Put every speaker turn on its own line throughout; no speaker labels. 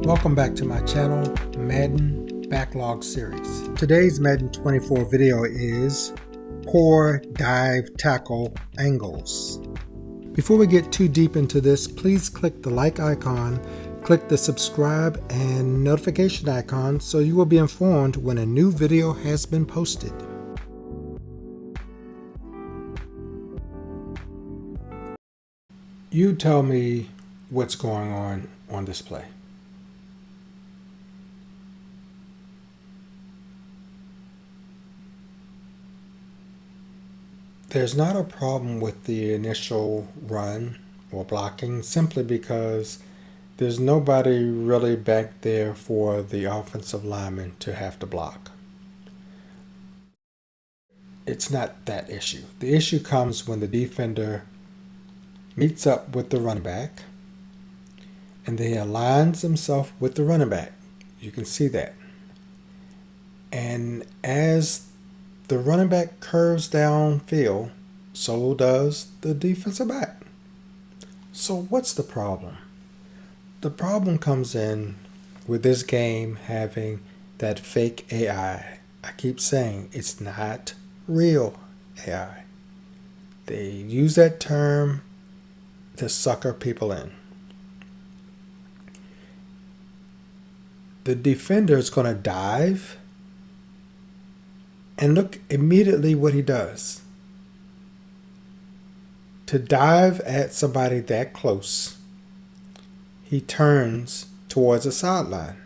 Welcome back to my channel, Madden Backlog series. Today's Madden 24 video is poor dive tackle angles. Before we get too deep into this, please click the like icon, click the subscribe and notification icon so you will be informed when a new video has been posted. You tell me what's going on this play. There's not a problem with the initial run or blocking simply because there's nobody really back there for the offensive lineman to have to block. It's not that issue. The issue comes when the defender meets up with the running back and then he aligns himself with the running back. You can see that. And as the running back curves downfield, so does the defensive back. So what's the problem? The problem comes in with this game having that fake AI. I keep saying it's not real AI. They use that term to sucker people in. The defender is going to dive, and look immediately what he does. To dive at somebody that close, he turns towards the sideline.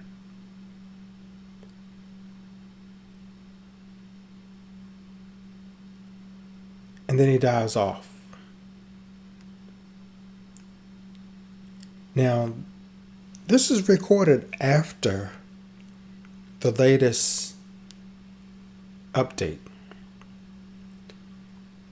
And then he dives off. Now, this is recorded after the latest update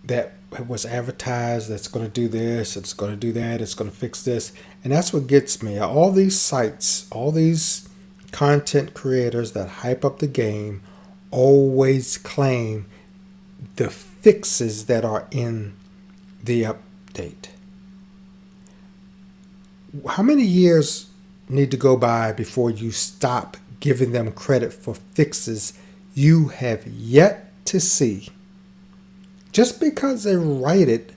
that was advertised that's going to do this, it's going to do that, it's going to fix this. And that's what gets me. All these sites, all these content creators that hype up the game always claim the fixes that are in the update. How many years need to go by before you stop giving them credit for fixes you have yet to see? Just because they write it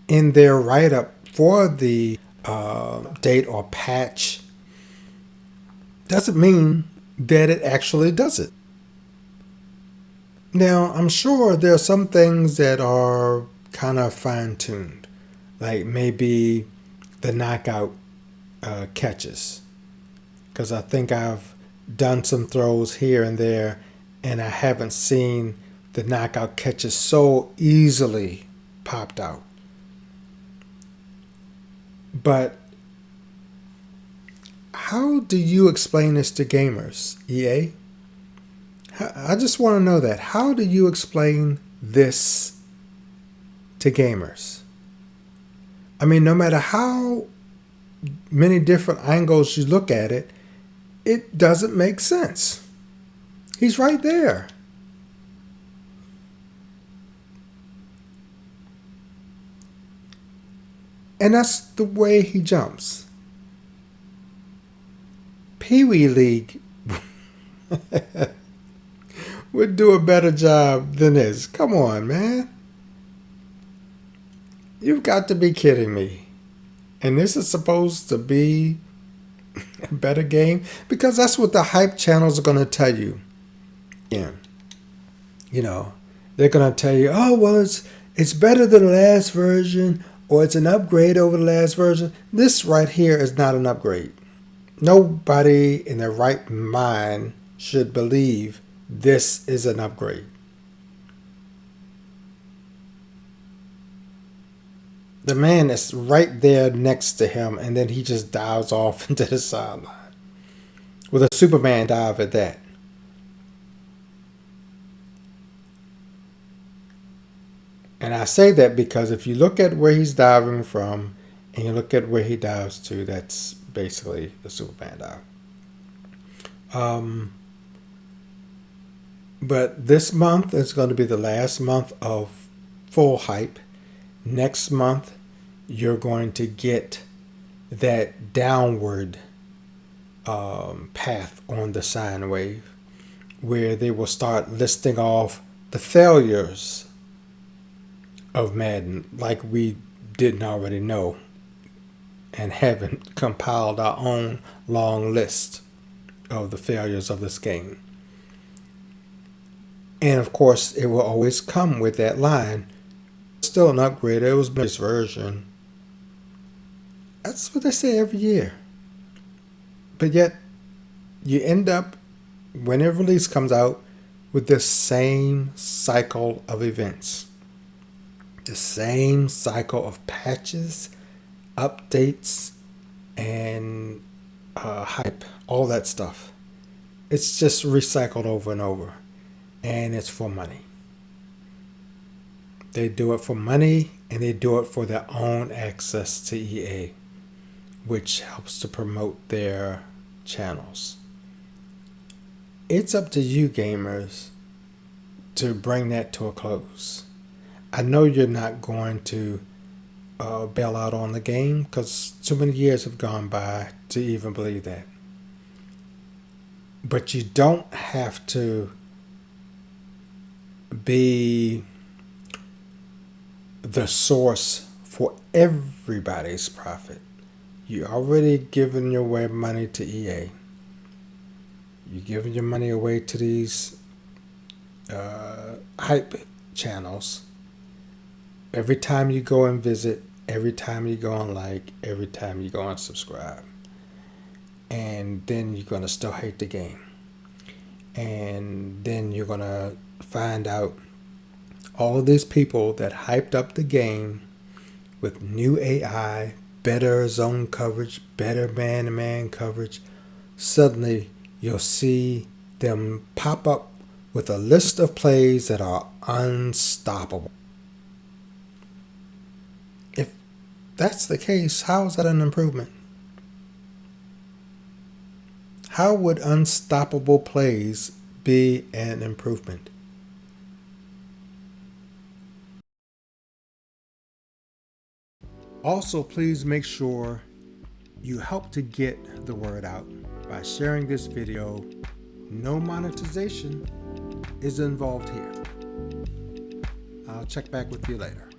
in their write-up for the date or patch doesn't mean that it actually does it. Now, I'm sure there are some things that are kind of fine-tuned, like maybe the knockout catches, because I think I've done some throws here and there and I haven't seen the knockout catches so easily popped out. But how do you explain this to gamers, EA? I just want to know that. How do you explain this to gamers? I mean, no matter how many different angles you look at it, it doesn't make sense. He's right there. And that's the way he jumps. Pee-wee League would do a better job than this. Come on, man. You've got to be kidding me. And this is supposed to be a better game? Because that's what the hype channels are going to tell you. Yeah. You know, they're going to tell you, oh, well, it's better than the last version, or it's an upgrade over the last version. This right here is not an upgrade. Nobody in their right mind should believe this is an upgrade. The man is right there next to him, and then he just dives off into the sideline. With a Superman dive at that. And I say that because if you look at where he's diving from and you look at where he dives to, that's basically the Superman dive. But this month is going to be the last month of full hype. Next month, you're going to get that downward path on the sine wave, where they will start listing off the failures of Madden like we didn't already know and haven't compiled our own long list of the failures of this game. And of course, it will always come with that line, still an upgrade, it was this version. That's what they say every year. But yet, you end up, when a release comes out, with the same cycle of events. The same cycle of patches, updates, and hype, all that stuff. It's just recycled over and over. And it's for money. They do it for money, and they do it for their own access to EA, which helps to promote their channels. It's up to you, gamers, to bring that to a close. I know you're not going to bail out on the game, because too many years have gone by to even believe that. But you don't have to be the source for everybody's profit. You already given your way money to EA. You're giving your money away to these hype channels. Every time you go and visit, every time you go and like, every time you go and subscribe. And then you're going to still hate the game. And then you're going to find out all of these people that hyped up the game with new AI, better zone coverage, better man-to-man coverage. Suddenly, you'll see them pop up with a list of plays that are unstoppable. If that's the case, how is that an improvement? How would unstoppable plays be an improvement? Also, please make sure you help to get the word out by sharing this video. No monetization is involved here. I'll check back with you later.